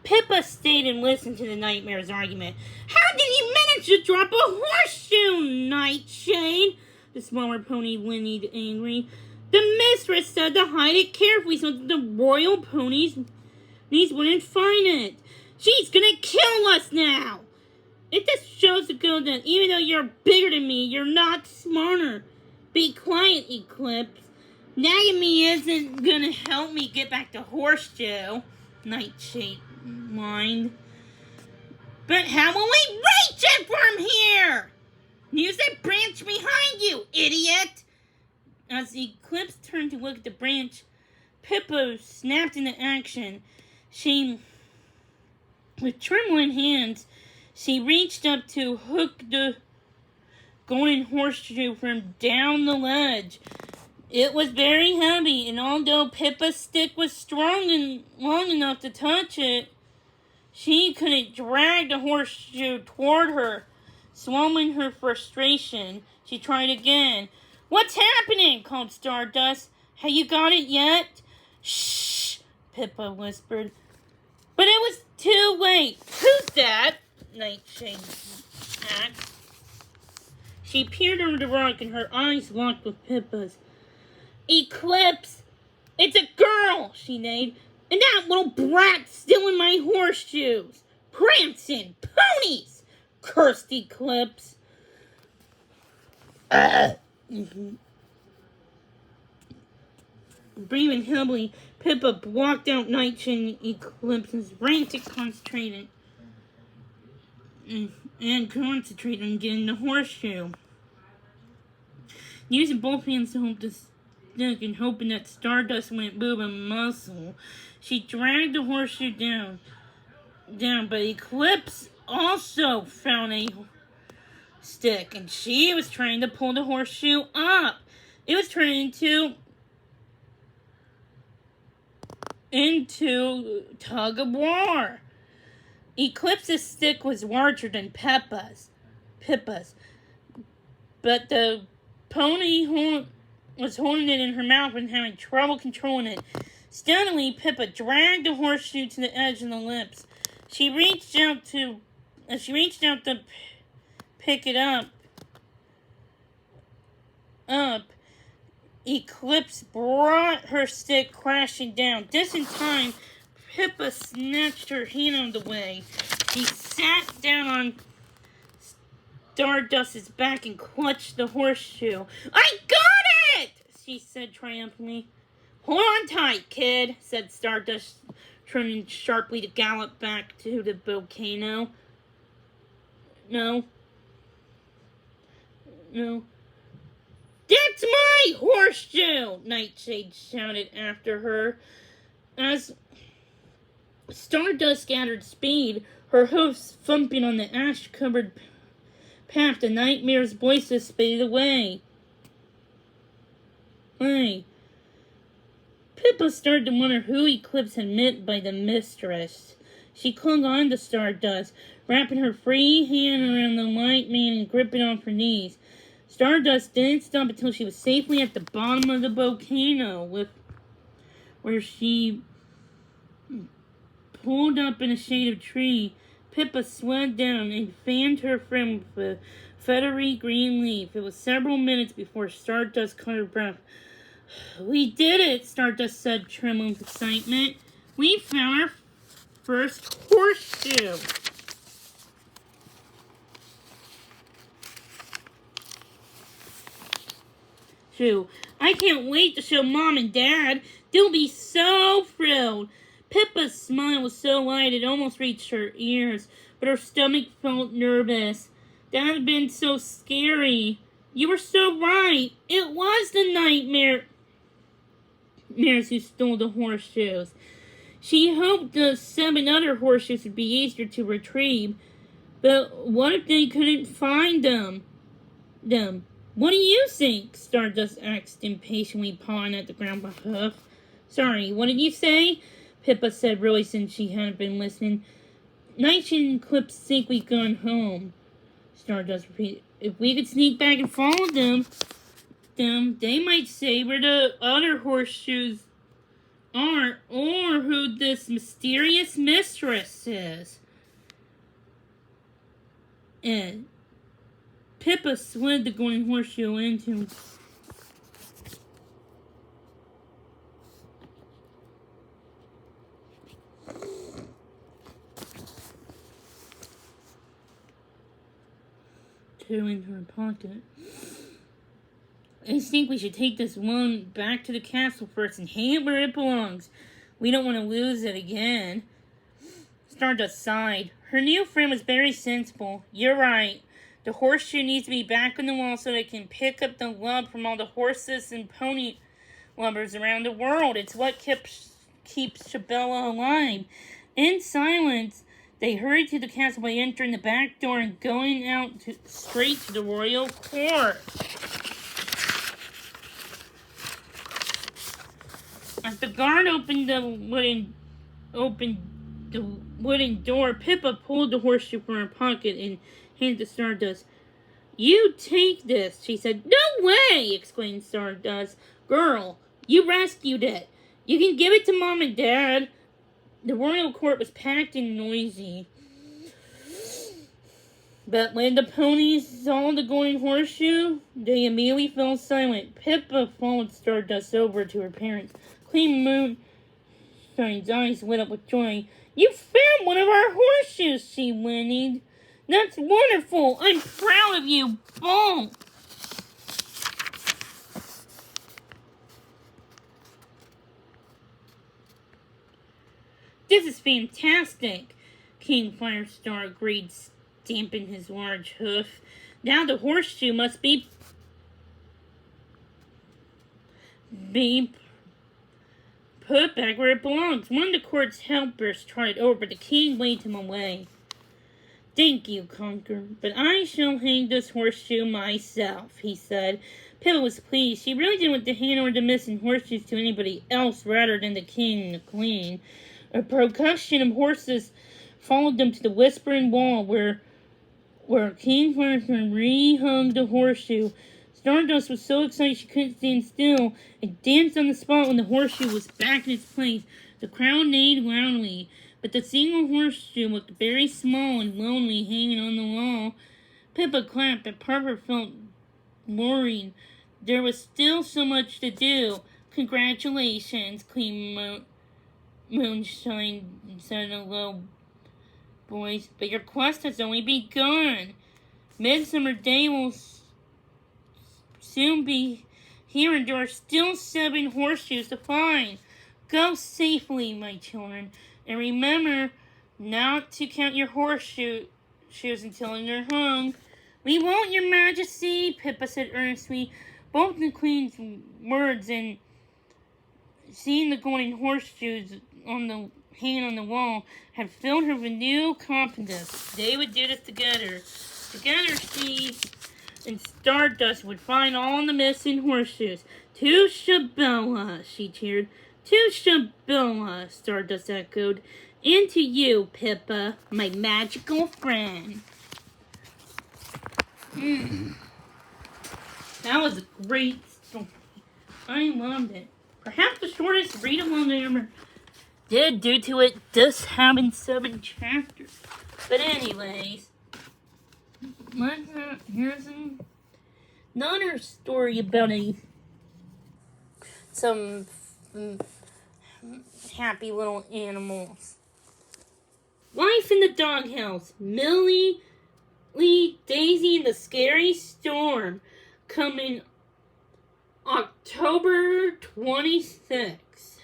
Pippa stayed and listened to the Nightmare's argument. How did you manage to drop a horseshoe, Nightshade? The smaller pony whinnied angry. The mistress said to hide it carefully so that the royal ponies wouldn't find it. She's gonna kill us now! It just shows the girl that even though you're bigger than me, you're not smarter. Be quiet, Eclipse. Nagging me isn't gonna help me get back to Horseshoe, Nightshade whined. But how will we reach it from here? Use that branch behind you, idiot! As Eclipse turned to look at the branch, Pippa snapped into action. With trembling hands, she reached up to hook the golden horseshoe from down the ledge. It was very heavy, and although Pippa's stick was strong and long enough to touch it, she couldn't drag the horseshoe toward her. Swallowing her frustration, she tried again. What's happening? Called Stardust. Have you got it yet? Shh, Pippa whispered. But it was too late. Who's that? Nightshade asked. She peered over the rock and her eyes locked with Pippa's. Eclipse! It's a girl! She neighed. And that little brat's stealing my horseshoes! Prancing ponies! Cursed Eclipse! Breathing heavily, Pippa blocked out Nightshade and Eclipse's frantic concentrated on getting the horseshoe. Using both hands to hold the stick and hoping that Stardust wouldn't move a muscle, she dragged the horseshoe down, but Eclipse also found a stick, and she was trying to pull the horseshoe up. It was turning into tug of war. Eclipse's stick was larger than Pippa's, but the pony was holding it in her mouth and having trouble controlling it. Steadily, Pippa dragged the horseshoe to the edge of the lips. She reached out to pick it up. Eclipse brought her stick crashing down. Just in time, Pippa snatched her hand out of the way. She sat down on Stardust's back and clutched the horseshoe. I got it! She said triumphantly. Hold on tight, kid, said Stardust, turning sharply to gallop back to the volcano. No. That's my horseshoe! Nightshade shouted after her. As Stardust gathered speed, her hoofs thumping on the ash-covered path, the Nightmare's voices faded away. Hey. Pippa started to wonder who Eclipse had meant by the mistress. She clung on to Stardust, wrapping her free hand around the white man and gripping on her knees. Stardust didn't stop until she was safely at the bottom of the volcano, where she pulled up in a shade of tree. Pippa slid down and fanned her friend with a feathery green leaf. It was several minutes before Stardust caught her breath. We did it, Stardust said, trembling with excitement. We found our first horseshoe. I can't wait to show Mom and Dad. They'll be so thrilled. Pippa's smile was so wide it almost reached her ears, but her stomach felt nervous. That had been so scary. You were so right. It was the nightmares who stole the horseshoes. She hoped the 7 other horseshoes would be easier to retrieve, but what if they couldn't find them? What do you think? Stardust asked impatiently, pawing at the ground with her hoof. Sorry, what did you say? Pippa said, really, since she hadn't been listening. Nightshade and Eclipse think we've gone home. Stardust repeated. If we could sneak back and follow them, they might say where the other horseshoes are or who this mysterious mistress is. And Pippa slid the golden horseshoe into in her pocket. I think we should take this one back to the castle first and hang it where it belongs. We don't want to lose it again. Stardust sighed. Her new friend was very sensible. You're right. The horseshoe needs to be back on the wall so that it can pick up the love from all the horses and pony lovers around the world. It's what keeps Shabella alive. In silence, they hurried to the castle by entering the back door and going out straight to the royal court. As the guard opened the wooden door, Pippa pulled the horseshoe from her pocket and handed to Stardust. You take this, she said. No way, exclaimed Stardust. Girl, you rescued it. You can give it to Mom and Dad. The royal court was packed and noisy. But when the ponies saw the golden horseshoe, they immediately fell silent. Pippa followed Stardust over to her parents. Queen Moonshine's eyes lit up with joy. You found one of our horseshoes, she whinnied. That's wonderful. I'm proud of you both. This is fantastic, King Firestar agreed, stamping his large hoof. Now the horseshoe must be put back where it belongs. One of the court's helpers trotted over, but the king waved him away. Thank you, Conqueror, but I shall hang this horseshoe myself, he said. Pippa was pleased. She really didn't want to hand over the missing horseshoes to anybody else rather than the king and the queen. A procession of horses followed them to the whispering wall where King Firestar rehung the horseshoe. Stardust was so excited she couldn't stand still and danced on the spot when the horseshoe was back in its place. The crowd neighed loudly, but the single horseshoe looked very small and lonely hanging on the wall. Pippa clapped, but Parker felt worried. There was still so much to do. Congratulations, Queen Moonshine said in a low voice, but your quest has only begun. Midsummer Day will soon be here, and there are still 7 horseshoes to find. Go safely, my children, and remember not to count your horseshoes until they're hung. We won't, your majesty, Pippa said earnestly. Both the queen's words and seeing the golden horseshoes hanging on the wall had filled her with new confidence. They would do this together. Together, she and Stardust would find all the missing horseshoes. To Shabella, she cheered. To Shabella, Stardust echoed. And to you, Pippa, my magical friend. That was a great story. I loved it. Perhaps the shortest read-along I ever did, due to it just having 7 chapters. But anyways, here's another story about some happy little animals. Life in the Doghouse. Millie, Daisy, and the Scary Storm. Coming October 26th.